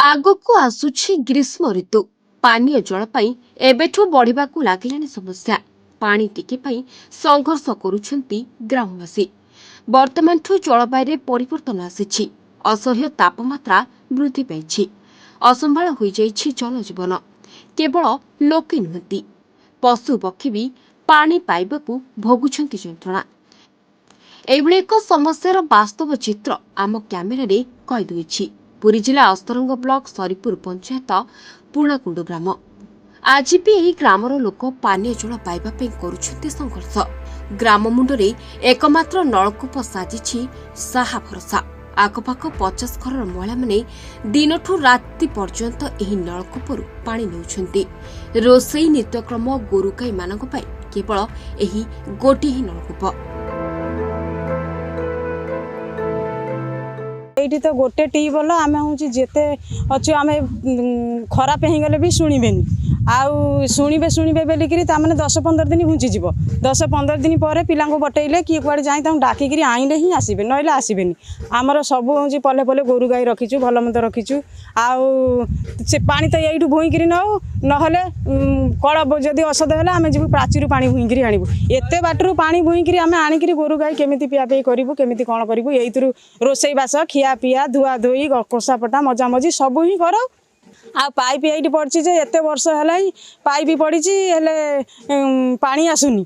ଆଗକୁ ଆସୁଛି ଗ୍ରୀଷ୍ମ ଋତୁ। ପାନୀୟ ଜଳ ପାଇଁ ଏବେଠୁ ବଢ଼ିବାକୁ ଲାଗିଲାଣି ସମସ୍ୟା। ପାଣି ଟିକେ ପାଇଁ ସଂଘର୍ଷ କରୁଛନ୍ତି ଗ୍ରାମବାସୀ। ବର୍ତ୍ତମାନଠୁ ଜଳବାୟୁରେ ପରିବର୍ତ୍ତନ ଆସିଛି। ଅସହ୍ୟ ତାପମାତ୍ରା ବୃଦ୍ଧି ପାଇଛି। ଅସମ୍ଭାଳ ହୋଇଯାଇଛି ଜନଜୀବନ। କେବଳ ଲୋକେ ନୁହନ୍ତି, ପଶୁପକ୍ଷୀ ବି ପାଣି ପାଇବାକୁ ଭୋଗୁଛନ୍ତି ଯନ୍ତ୍ରଣା। ଏଭଳି ଏକ ସମସ୍ୟାର ବାସ୍ତବ ଚିତ୍ର ଆମ କ୍ୟାମେରାରେ କଏଦୁଛି। ପୁରୀ ଜିଲ୍ଲା ଅସ୍ତରଙ୍ଗ ବ୍ଲକ ସରିପୁର ପଞ୍ଚାୟତ ପୁଣାକୁଣ୍ଡ ଗ୍ରାମ। ଆଜି ବି ଏହି ଗ୍ରାମର ଲୋକ ପାନୀୟ ଜଳ ପାଇବା ପାଇଁ କରୁଛନ୍ତି ସଂଘର୍ଷ। ଗ୍ରାମ ମୁଣ୍ଡରେ ଏକମାତ୍ର ନଳକୂପ ସାଜିଛି ସାହା ଭରସା। ଆଖପାଖ 50 ଘରର ମହିଳାମାନେ ଦିନଠୁ ରାତି ପର୍ଯ୍ୟନ୍ତ ଏହି ନଳକୂପରୁ ପାଣି ନେଉଛନ୍ତି। ରୋଷେଇ ନିତ୍ୟକ୍ରମ ଗୋରୁଗାଈମାନଙ୍କ ପାଇଁ କେବଳ ଏହି ଗୋଟିଏ ହିଁ ନଳକୂପ। ଏଇଠି ତ ଗୋଟେ ଟ୍ୟୁବୱେଲ୍ ଆମେ ହେଉଛି ଯେତେ ଅଛୁ ଆମେ ଖରାପ ହେଇଗଲେ ବି ଶୁଣିବେନି। ଆଉ ଶୁଣିବେ ବୋଲିକିରି ତାମାନେ 10-15 ଦିନ ଘୁଞ୍ଚିଯିବ। 10-15 ଦିନ ପରେ ପିଲାଙ୍କୁ ବଟେଇଲେ କିଏ କୁଆଡ଼େ ଯାଇ ତାଙ୍କୁ ଡାକିକିରି ଆଣିଲେ ହିଁ ଆସିବେ, ନହେଲେ ଆସିବେନି। ଆମର ସବୁ ହେଉଛି ପଲେ ଗୋରୁ ଗାଈ ରଖିଛୁ, ଭଲ ମନ୍ଦ ରଖିଛୁ। ଆଉ ସେ ପାଣି ତ ଏଇଠୁ ବୋହିକିରି ନେଉ, ନହେଲେ କଳ ଯଦି ଅସଧ ହେଲେ ଆମେ ଯିବୁ ପ୍ରାଚୀରୁ ପାଣି ବୋହିକିରି ଆଣିବୁ। ଏତେ ବାଟରୁ ପାଣି ବୋହିକିରି ଆମେ ଆଣିକିରି ଗୋରୁ ଗାଈ କେମିତି ପିଆପିଇ କରିବୁ, କେମିତି କ'ଣ କରିବୁ। ଏଇଥିରୁ ରୋଷେଇବାସ, ଖିଆ ପିଆ, ଧୁଆ ଧୋଇ, କଷାପଟା, ମଜାମଜି ସବୁ ହିଁ କରାଉ। ଆଉ ପାଇପ୍ ଏଇଠି ପଡ଼ିଛି ଯେ ଏତେ ବର୍ଷ ହେଲାଣି ପାଇପ୍ ପଡ଼ିଛି, ହେଲେ ପାଣି ଆସୁନି।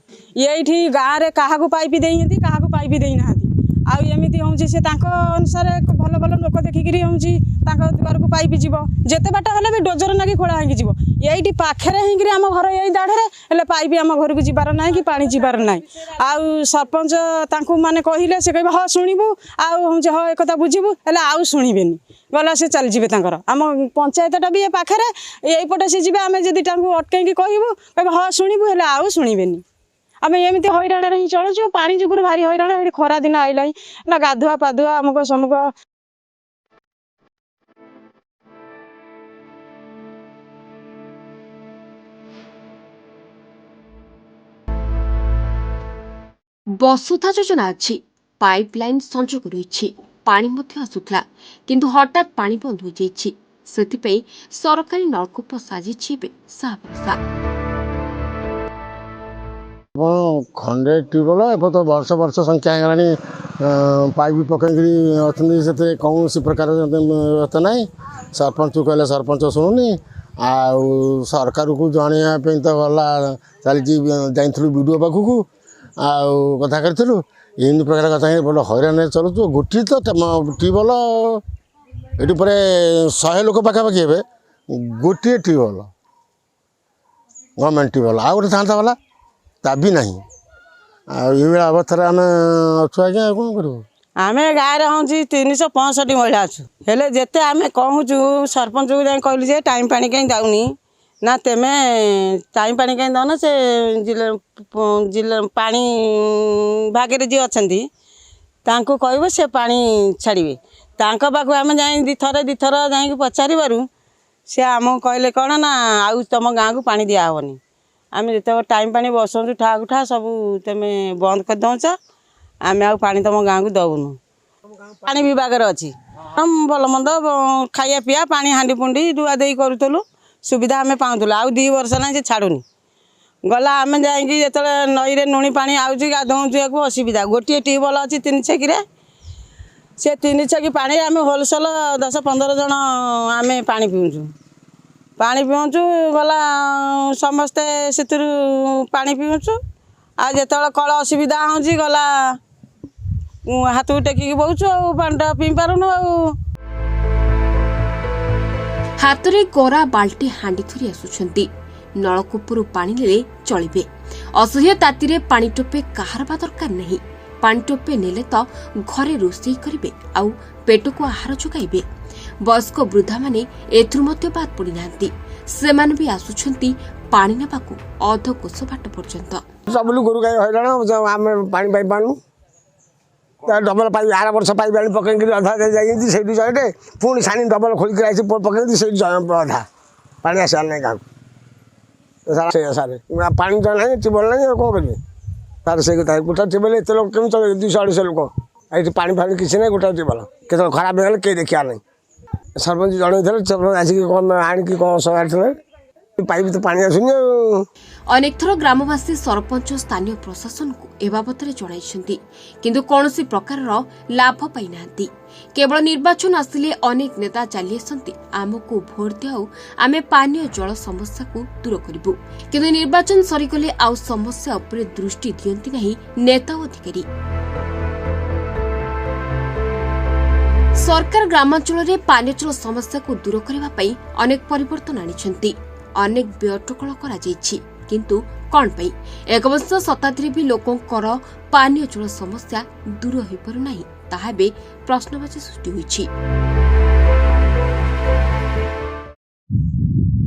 ଏଇଠି ଗାଁରେ କାହାକୁ ପାଇପ୍ ଦେଇନାହାନ୍ତି, କାହାକୁ ପାଇପ୍ ଦେଇନାହାନ୍ତି। ଆଉ ଏମିତି ହେଉଛି ସେ ତାଙ୍କ ଅନୁସାରେ ଭଲ ଲୋକ ଦେଖିକିରି ହେଉଛି ତାଙ୍କ ଦୁଆରକୁ ପାଇପ୍ ଯିବ। ଯେତେ ବାଟ ହେଲେ ବି ଡୋଜର ନାଗି ଖୋଳା ହେଇକି ଯିବ। ଏଇଠି ପାଖରେ ହେଇକିରି ଆମ ଘର ଏଇ ଦାଢ଼ରେ, ହେଲେ ପାଇପ୍ ଆମ ଘରକୁ ଯିବାର ନାହିଁ କି ପାଣି ଯିବାର ନାହିଁ। ଆଉ ସରପଞ୍ଚ ତାଙ୍କୁ ମାନେ କହିଲେ ସେ କହିବେ ହଁ ଶୁଣିବୁ, ଆଉ ହେଉଛି ହଁ ଏକଥା ବୁଝିବୁ, ହେଲେ ଆଉ ଶୁଣିବେନି। ଗଲା ସେ ଚାଲିଯିବେ ତାଙ୍କର। ଆମ ପଞ୍ଚାୟତଟା ବି ଏ ପାଖରେ, ଏଇପଟେ ସେ ଯିବେ। ଆମେ ଯଦି ତାଙ୍କୁ ଅଟକେଇକି କହିବୁ କହିବେ ହଁ ଶୁଣିବୁ, ହେଲେ ଆଉ ଶୁଣିବେନି। ଆମେ ଏମିତି ହଇରାଣରେ ହିଁ ଚଳୁଛୁ। ପାଣି ଯୋଗୁଁ ଭାରି ହଇରାଣ। ଏଠି ଖରା ଦିନ ଆଇଲାଣି ନା, ଗାଧୁଆ ପାଧୁଆ ଅମୁକ ସମୁକ। ବସୁଧା ଯୋଜନା ଅଛି, ପାଇପ୍ ଲାଇନ୍ ସଂଯୋଗ ରହିଛି, ପାଣି ମଧ୍ୟ ଆସୁଥିଲା, କିନ୍ତୁ ହଠାତ୍ ପାଣି ବନ୍ଦ ହୋଇଯାଇଛି। ସେଥିପାଇଁ ସରକାରୀ ନଳକୂପ ସାଜିଛି ଏବେ ସାହା ଭରସା। ଖଣ୍ଡେ ଟ୍ୟୁବୱେଲ୍ ଏବେ ତ ବର୍ଷ ସଂଖ୍ୟା ହେଇଗଲାଣି ପାଇପ୍ ପକେଇକିରି ଅଛନ୍ତି। ସେଥିରେ କୌଣସି ପ୍ରକାର ବ୍ୟବସ୍ଥା ନାହିଁ। ସରପଞ୍ଚକୁ କହିଲେ ସରପଞ୍ଚ ଶୁଣୁନି। ଆଉ ସରକାରକୁ ଜଣାଇବା ପାଇଁ ତ ଗଲା ଚାଲିଛି, ଯାଇଥିଲୁ ବି ଡ଼ି ଓ ପାଖକୁ, ଆଉ କଥା କରିଥିଲୁ। ଏମିତି ପ୍ରକାର କଥା ବଡ଼ ହଇରାଣରେ ଚଳୁଛୁ। ଗୋଟିଏ ତ ଟ୍ୟୁବୱେଲ୍ ଏଠି ପରେ 100 ଲୋକ ପାଖାପାଖି ହେବେ। ଗୋଟିଏ ଟ୍ୟୁବୱେଲ୍, ଗଭର୍ଣ୍ଣମେଣ୍ଟ ଟ୍ୟୁବୱେଲ୍, ଆଉ ଗୋଟେ ଥାନ୍ତା ଗଲା ତା ବି ନାହିଁ। ଆଉ ଏଇଭଳିଆ ଅବସ୍ଥାରେ ଆମେ ଅଛୁ ଆଜ୍ଞା। ଆଉ କ'ଣ କରିବୁ? ଆମେ ଗାଁରେ ହେଉଛି 365 ମହିଳା ଅଛୁ। ହେଲେ ଯେତେ ଆମେ କହୁଛୁ ସରପଞ୍ଚକୁ ଯାଇ କହିଲୁ ଯେ ଟାଇମ୍ ପାଣି କାହିଁ ଯାଉନି ନା, ତେମେ ଟାଇମ୍ ପାଣି କାହିଁ ଦେଉନ। ସେ ଜିଲ୍ଲା ପାଣି ଭାଗରେ ଯିଏ ଅଛନ୍ତି ତାଙ୍କୁ କହିବ ସେ ପାଣି ଛାଡ଼ିବେ। ତାଙ୍କ ପାଖକୁ ଆମେ ଯାଇ ଦିଥର ଯାଇକି ପଚାରିବାରୁ ସେ ଆମକୁ କହିଲେ କ'ଣ ନା, ଆଉ ତୁମ ଗାଁକୁ ପାଣି ଦିଆହେବନି। ଆମେ ଯେତେବେଳେ ଟାଇମ୍ ପାଣି ବସଉଛୁ ଠାକୁ ଠା ସବୁ ତୁମେ ବନ୍ଦ କରିଦେଉଛ, ଆମେ ଆଉ ପାଣି ତୁମ ଗାଁକୁ ଦେବୁନୁ। ପାଣି ବିଭାଗରେ ଅଛି, ଭଲ ମନ୍ଦ ଖାଇବା ପିଇବା, ପାଣି ହାଣ୍ଡି ଫୁଣ୍ଡି ଧୁଆ ଦେଇ କରୁଥିଲୁ, ସୁବିଧା ଆମେ ପାଉଥିଲୁ। ଆଉ 2 ବର୍ଷ ନାହିଁ ସେ ଛାଡ଼ୁନି। ଗଲା ଆମେ ଯାଇକି ଯେତେବେଳେ ନଈରେ ଲୁଣି ପାଣି ଆଉଛି ଗାଧୋଉବାକୁ ଅସୁବିଧା। ଗୋଟିଏ ଟ୍ୟୁବୱେଲ୍ ଅଛି 3 ଛେକିରେ, ସେ 3 ଛେକି ପାଣିରେ ଆମେ ହୋଲସେଲ୍ 10-15 ଜଣ ଆମେ ପାଣି ପିଉଛୁ। ଗଲା ସମସ୍ତେ ସେଥିରୁ ପାଣି ପିଉଛୁ। ଆଉ ଯେତେବେଳେ କଳ ଅସୁବିଧା ହେଉଛି ଗଲା ହାତକୁ ଟେକିକି ବଉଛୁ, ଆଉ ପାଣିଟା ପିଇ ପାରୁନୁ। ଆଉ ହାତରେ ଗରା ବାଲ୍ଟି ହାଣ୍ଡି ଧରି ଆସୁଛନ୍ତି। ନଳକୂପରୁ ପାଣି ନେଲେ ଚଳିବେ। ଅସହ୍ୟ ତାତିରେ ପାଣି ଟୋପେ କାହାର ବା ଦରକାର ନାହିଁ। ପାଣି ଟୋପେ ନେଲେ ତ ଘରେ ରୋଷେଇ କରିବେ, ଆଉ ପେଟକୁ ଆହାର ଯୋଗାଇବେ। ବୟସ୍କ ବୃଦ୍ଧାମାନେ ଏଥିରୁ ମଧ୍ୟ ବାଦ୍ ପଡ଼ିନାହାନ୍ତି। ସେମାନେ ବି ଆସୁଛନ୍ତି ପାଣି ନେବାକୁ ଅଧ କୋଶ ବାଟ ପର୍ଯ୍ୟନ୍ତ। ସବୁ ଗୋରୁ ଗାଈ ହଇରାଣ, ଆମେ ପାଣି ପାଇପାରୁନୁ। ଡବଲ ପାଇପ୍ ଆର ବର୍ଷ ପାଇପ୍ ଆଣି ପକେଇକିରି ଅଧା ଯାଇଛନ୍ତି ସେଇଠୁ ଜଏଣ୍ଟ, ପୁଣି ସାଣି ଡବଲ ଖୋଳିକି ଆସି ପକେଇନ୍ତି ସେଇଠୁ ଅଧା। ପାଣି ଆସିବାର ନାହିଁ କାହାକୁ। ସେଇଆ ସାରେ ପାଣି ତ ନାହିଁ, ଟ୍ୟୁବୱେଲ୍ ନାହିଁ, ଆଉ କ'ଣ କରିବେ? ତାର ସେଇ କଥା। ଗୋଟା ଟ୍ୟୁବୱେଲ୍ ଏତେ ଲୋକ କେମିତି ଚଳିବେ? 200-250 ଲୋକ। ଏଇଠି ପାଣି ଫାଣି କିଛି ନାହିଁ, ଗୋଟା ଟ୍ୟୁବୱେଲ୍। କେତେବେଳେ ଖରାପ ହେଇଗଲେ କେହି ଦେଖିବାର ନାହିଁ। सरपंच जन सरपंच आसिक कौन आणिक कौन सगाड़े पाइप तो पानी आसुनी अनेक थर ग्रामवासी सरपंच स्थानीय प्रशासन को ए बाबतरे जणाइछन्ति किंतु कौनसी प्रकारर लाभ पाई नांती। केवल निर्वाचन आसिले अनेक नेता चली आसन्ति आमको भोट दियाउ आमे पानीय जल समस्या को दूर करिबु किंतु निर्वाचन सरीगले आउ समस्या उपरे दृष्टि दियंती नाही नेता व अधिकारी। सरकार ग्रामांचल रे पानीय जल समस्या को दूर करबा पई अनेक परिवर्तन आनिछन्ति अनेक व्यटकल करा जाइछि किंतु कौन पई एक वर्ष शताब्दी भी लोकंकर पानीय जल समस्या दूर होई पारु नाही ताहा बे प्रश्नवाची सृष्टि होइछि।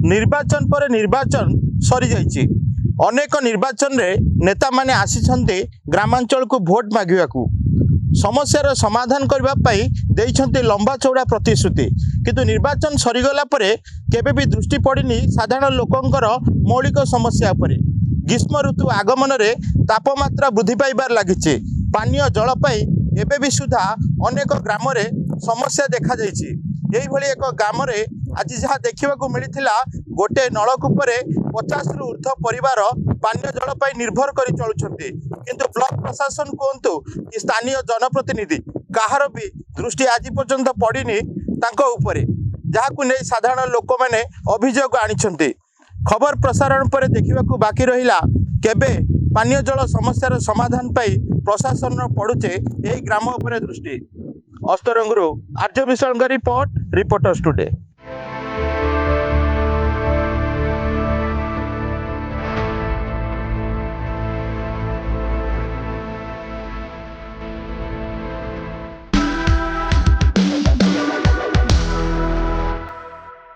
निर्वाचन पर निर्वाचन सरी जाइछि अनेक निर्वाचन रे नेता माने आसीछन्ते ग्रामांचल को भोट मागिबाकू समस्यार समाधान करबा पई देइछन्ते लंबा चौड़ा प्रतिश्रुति किंतु निर्वाचन सरीगला परे केबे भी दृष्टि पड़िनी साधारण लोकंकर मौलिक समस्या उपरे। ग्रीष्म ऋतु आगमन रे तापमात्रा वृद्धि पाइबार लागिछि पानीय जल पाई एबे भी सुधा अनेक ग्राम रे समस्या देखा जाइछि। एही भली एक ग्राम रे आज जहाँ देखा मिलता गोटे नलकूप 50 रु ऊर्ध्व परिवार पानीय जल पाई निर्भर कर चलुछन्ति किंतु ब्लॉक प्रशासन कहतु कि स्थानीय जनप्रतिनिधि कहार भी दृष्टि आज पर्यंत पड़िनी तांको उपरे जहाकु नै साधारण लोक माने अभियोग आनिछन्ति। खबर प्रसारण पर देखिबाकू बाकी रहिला केबे पानीय जल समस्यार समाधान पाई प्रशासन पड़ुचे एही ग्राम उपरे दृष्टि। अस्तरंगरू आर्य विशालଙ୍କ रिपोर्ट रिपोर्टर्स टुडे।